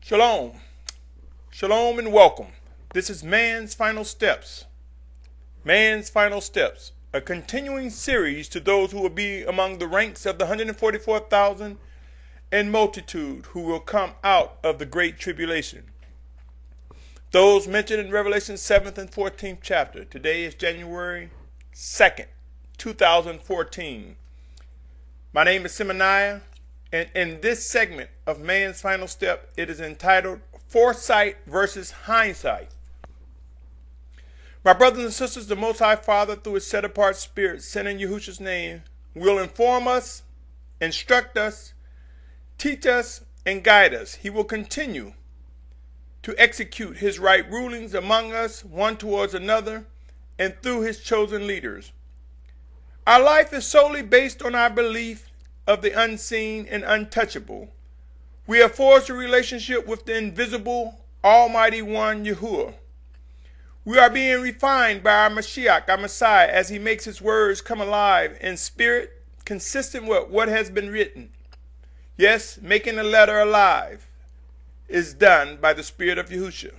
Shalom. Shalom and welcome. This is Man's Final Steps. Man's Final Steps, a continuing series to those who will be among the ranks of the 144,000 and multitude who will come out of the great tribulation. Those mentioned in Revelation 7th and 14th chapter. Today is January 2nd, 2014. My name is Symmanayah, and in this segment of Man's Final Step, it is entitled Foresight versus Hindsight. My brothers and sisters, the Most High Father, through His set-apart Spirit, sent in Yahusha's name, will inform us, instruct us, teach us, and guide us. He will continue to execute His right rulings among us, one towards another, and through His chosen leaders. Our life is solely based on our belief of the unseen and untouchable. We have forged a relationship with the invisible, Almighty One, Yahuwah. We are being refined by our Mashyach, our Messiah, as He makes His words come alive in spirit, consistent with what has been written. Yes, making the letter alive is done by the Spirit of Yahusha.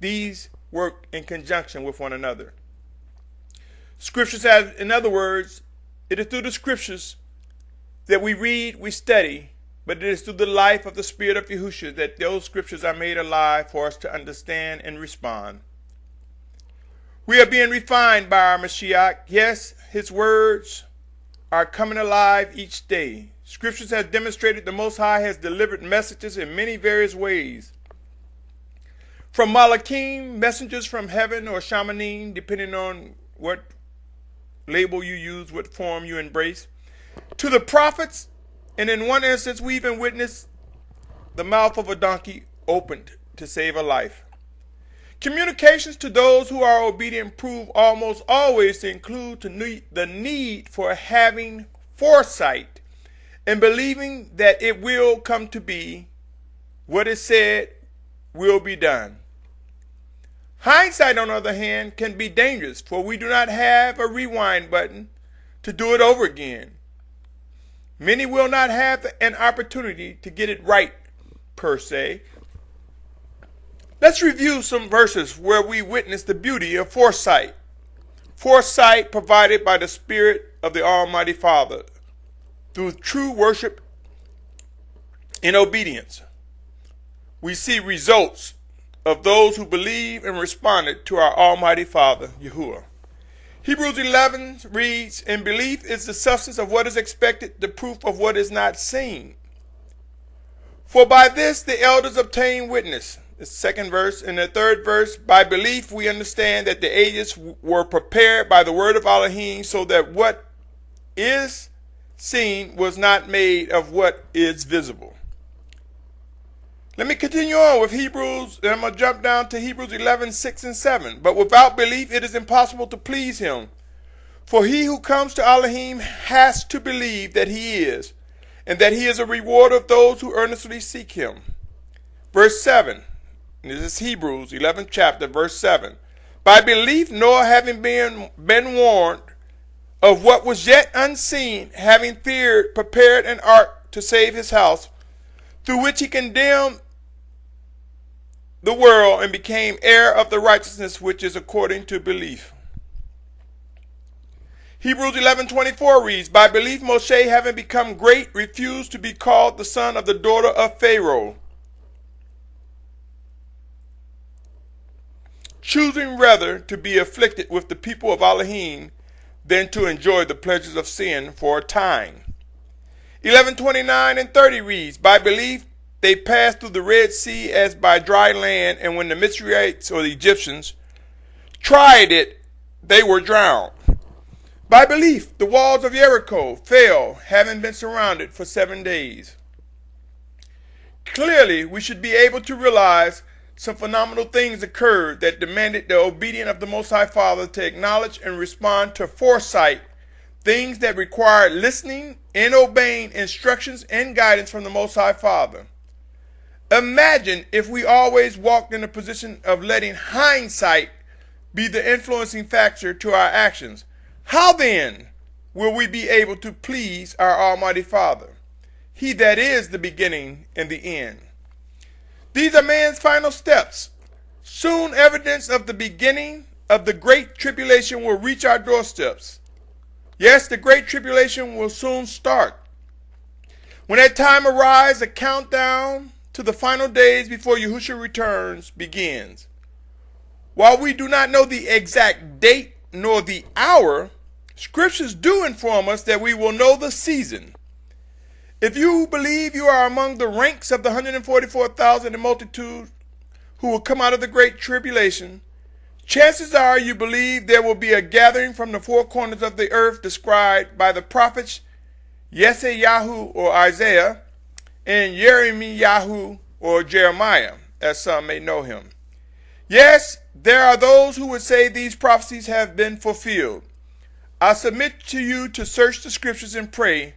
These work in conjunction with one another. Scriptures have, in other words, it is through the Scriptures that we read, we study, but it is through the life of the Spirit of Yahusha that those Scriptures are made alive for us to understand and respond. We are being refined by our Mashyach. Yes, His words are coming alive each day. Scriptures have demonstrated the Most High has delivered messages in many various ways. From Malachim, messengers from heaven, or Shamanim, depending on what label you use, what form you embrace, to the prophets, and in one instance we even witnessed the mouth of a donkey opened to save a life. Communications to those who are obedient prove almost always to include the need for having foresight and believing that it will come to be what is said will be done. Hindsight, on the other hand, can be dangerous, for we do not have a rewind button to do it over again. Many will not have an opportunity to get it right, per se. Let's review some verses where we witness the beauty of foresight. Foresight provided by the Spirit of the Almighty Father through true worship and obedience. We see results of those who believe and responded to our Almighty Father, Yahuwah. Hebrews 11 reads, "And belief is the substance of what is expected, the proof of what is not seen. For by this the elders obtain witness." The second verse. In the third verse, "By belief we understand that the ages were prepared by the word of Elohim, so that what is seen was not made of what is visible." Let me continue on with Hebrews, and I'm going to jump down to Hebrews 11, 6 and 7. "But without belief it is impossible to please Him. For he who comes to Elohim has to believe that He is, and that He is a rewarder of those who earnestly seek Him." Verse 7, this is Hebrews 11th chapter, verse 7. "By belief Noah, having been warned of what was yet unseen, having feared, prepared an ark to save his house, through which he condemned the world and became heir of the righteousness which is according to belief." Hebrews 11:24 reads, "By belief Moshe, having become great, refused to be called the son of the daughter of Pharaoh, choosing rather to be afflicted with the people of Elohim than to enjoy the pleasures of sin for a time." 11:29 and 30 reads, "By belief they passed through the Red Sea as by dry land, and when the Mitzrayites, or the Egyptians, tried it, they were drowned. By belief the walls of Jericho fell, having been surrounded for 7 days." Clearly, we should be able to realize some phenomenal things occurred that demanded the obedience of the Most High Father to acknowledge and respond to foresight, things that required listening and obeying instructions and guidance from the Most High Father. Imagine if we always walked in a position of letting hindsight be the influencing factor to our actions. How then will we be able to please our Almighty Father, He that is the beginning and the end? These are man's final steps. Soon evidence of the beginning of the Great Tribulation will reach our doorsteps. Yes, the Great Tribulation will soon start. When that time arrives, a countdown to the final days before Yahusha returns begins. While we do not know the exact date nor the hour, scriptures do inform us that we will know the season. If you believe you are among the ranks of the 144,000 in multitude who will come out of the Great Tribulation, chances are you believe there will be a gathering from the four corners of the earth described by the prophets MessiYah or Isaiah and Yahusha or Jeremiah, as some may know him. Yes, there are those who would say these prophecies have been fulfilled. I submit to you to search the scriptures and pray,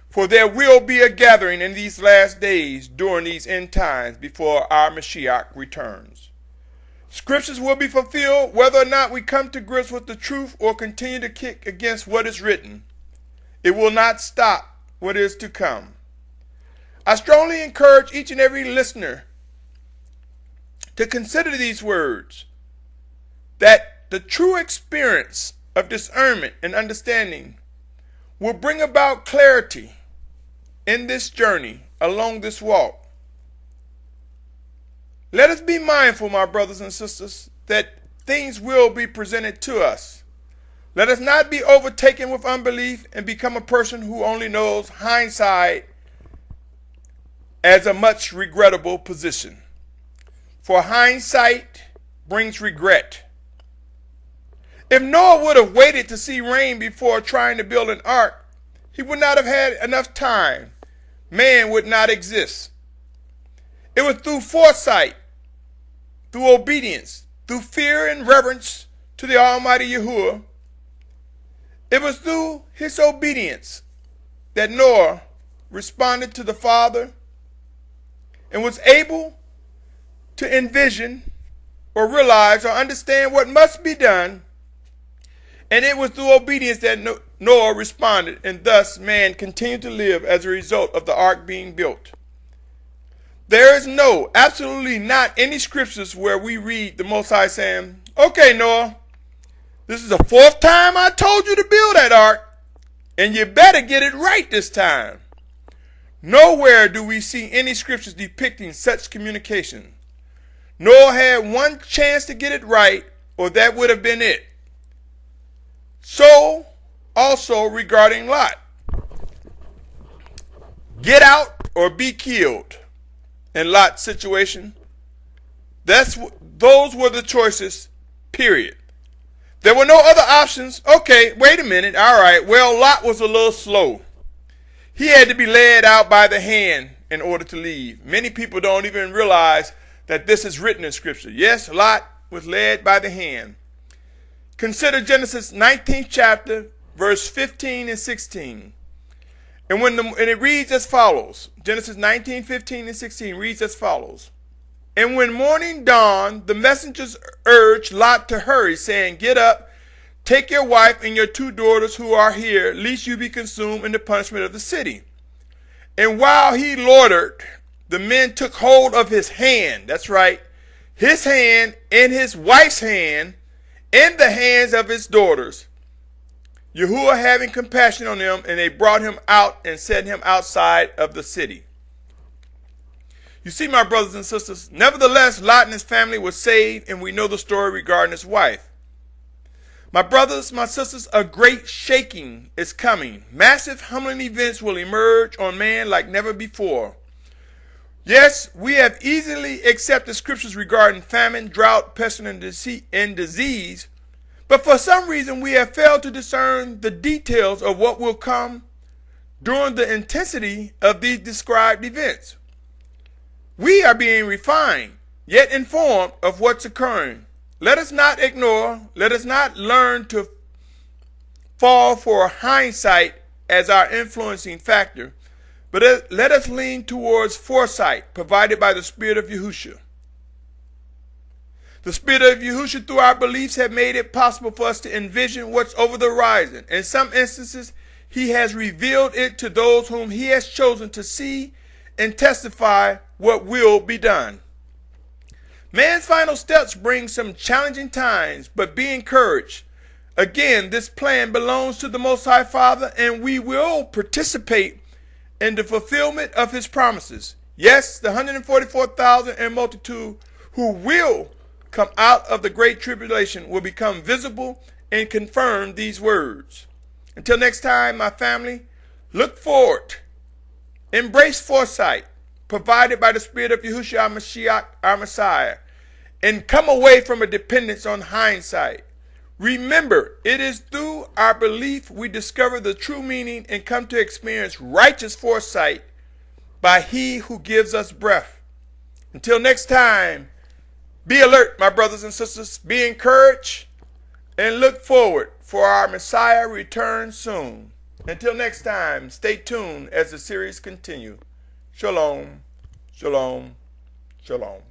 for there will be a gathering in these last days during these end times before our Mashyach returns. Scriptures will be fulfilled whether or not we come to grips with the truth or continue to kick against what is written. It will not stop what is to come. I strongly encourage each and every listener to consider these words, that the true experience of discernment and understanding will bring about clarity in this journey along this walk. Let us be mindful, my brothers and sisters, that things will be presented to us. Let us not be overtaken with unbelief and become a person who only knows hindsight as a much regrettable position. For hindsight brings regret. If Noah would have waited to see rain before trying to build an ark, he would not have had enough time. Man would not exist. It was through foresight, through obedience, through fear and reverence to the Almighty Yahuwah. It was through his obedience that Noah responded to the Father and was able to envision or realize or understand what must be done. And it was through obedience that Noah responded, and thus man continued to live as a result of the ark being built. There is absolutely not any scriptures where we read the Most High saying, okay, Noah, this is the fourth time I told you to build that ark, and you better get it right this time. Nowhere do we see any scriptures depicting such communication. Noah had one chance to get it right, or that would have been it. So, also regarding Lot. Get out or be killed. In Lot's situation, those were the choices, period. There were no other options. Okay, wait a minute. All right, well, Lot was a little slow. He had to be led out by the hand in order to leave. Many people don't even realize that this is written in Scripture. Yes, Lot was led by the hand. Consider Genesis 19th chapter, verse 15 and 16. And it reads as follows. Genesis 19, 15 and 16 reads as follows. And when morning dawned, the messengers urged Lot to hurry, saying, get up, take your wife and your two daughters who are here, lest you be consumed in the punishment of the city. And while he loitered, the men took hold of his hand. That's right. His hand and his wife's hand in the hands of his daughters. Yahuwah having compassion on them, and they brought him out and set him outside of the city. You see, my brothers and sisters, nevertheless, Lot and his family were saved, and we know the story regarding his wife. My brothers, my sisters, a great shaking is coming. Massive humbling events will emerge on man like never before. Yes, we have easily accepted scriptures regarding famine, drought, pestilence, and disease, but for some reason we have failed to discern the details of what will come during the intensity of these described events. We are being refined, yet informed of what's occurring. Let us not ignore, let us not learn to fall for hindsight as our influencing factor, but let us lean towards foresight provided by the Spirit of Yahusha. The Spirit of Yahusha, through our beliefs, have made it possible for us to envision what's over the horizon. In some instances, he has revealed it to those whom he has chosen to see and testify what will be done. Man's final steps bring some challenging times, but be encouraged. Again, this plan belongs to the Most High Father, and we will participate in the fulfillment of his promises. Yes, the 144,000 and multitude who will come out of the great tribulation will become visible and confirm these words. Until next time, my family, look forward. Embrace foresight provided by the Spirit of Yahusha, our Mashyach, our Messiah, and come away from a dependence on hindsight. Remember, it is through our belief we discover the true meaning and come to experience righteous foresight by he who gives us breath. Until next time, be alert, my brothers and sisters. Be encouraged and look forward for our Messiah return soon. Until next time, stay tuned as the series continues. Shalom, shalom, shalom.